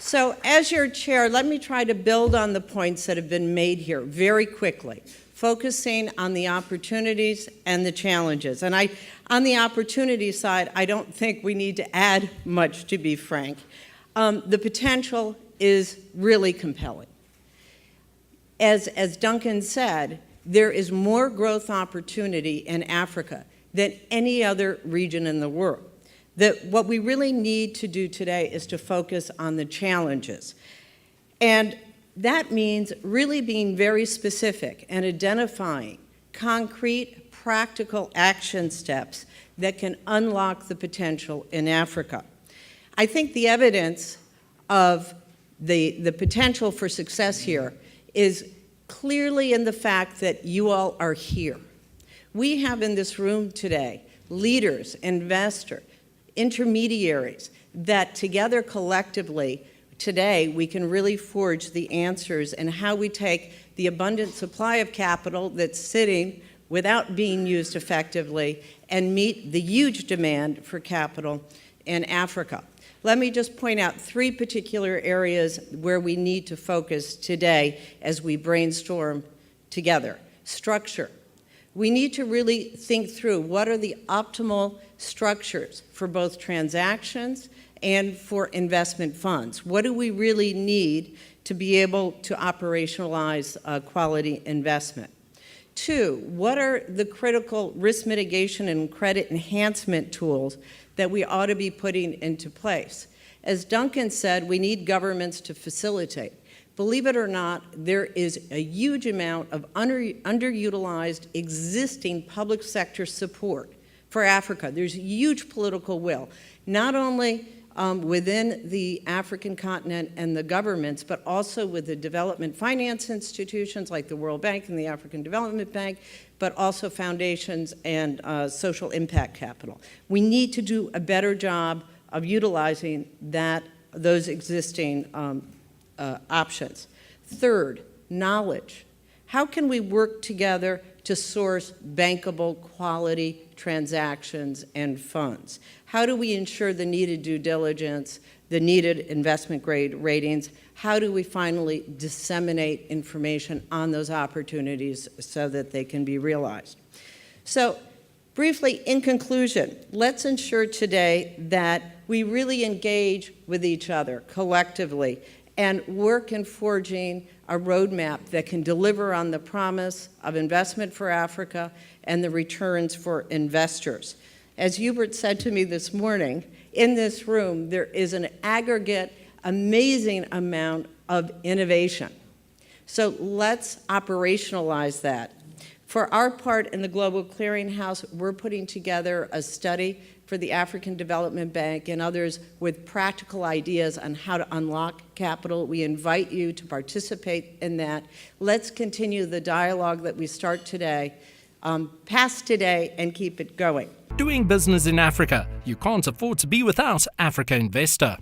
So as your chair, let me try to build on the points that have been made here very quickly, focusing on the opportunities and the challenges. And on the opportunity side, I don't think we need to add much, to be frank. The potential is really compelling. As Duncan said, there is more growth opportunity in Africa than any other region in the world. What we really need to do today is to focus on the challenges. And that means really being very specific and identifying concrete, practical action steps that can unlock the potential in Africa. I think the evidence of the potential for success here is clearly in the fact that you all are here. We have in this room today leaders, investors, intermediaries that together collectively today we can really forge the answers and how we take the abundant supply of capital that's sitting without being used effectively and meet the huge demand for capital in Africa. Let me just point out 3 particular areas where we need to focus today as we brainstorm together. Structure. We need to really think through what are the optimal structures for both transactions and for investment funds. What do we really need to be able to operationalize quality investment? 2, what are the critical risk mitigation and credit enhancement tools that we ought to be putting into place? As Duncan said, we need governments to facilitate. Believe it or not, there is a huge amount of underutilized existing public sector support for Africa. There's huge political will, not only within the African continent and the governments, but also with the development finance institutions like the World Bank and the African Development Bank, but also foundations and social impact capital. We need to do a better job of utilizing those existing options. Third, knowledge. How can we work together to source bankable quality transactions and funds? How do we ensure the needed due diligence, the needed investment grade ratings? How do we finally disseminate information on those opportunities so that they can be realized? So briefly, in conclusion, let's ensure today that we really engage with each other collectively and work in forging a roadmap that can deliver on the promise of investment for Africa and the returns for investors. As Hubert said to me this morning, in this room, there is an aggregate, amazing amount of innovation. So let's operationalize that. For our part in the Global Clearinghouse, we're putting together a study for the African Development Bank and others with practical ideas on how to unlock capital. We invite you to participate in that. Let's continue the dialogue that we start today, past today, and keep it going. Doing business in Africa. You can't afford to be without Africa Investor.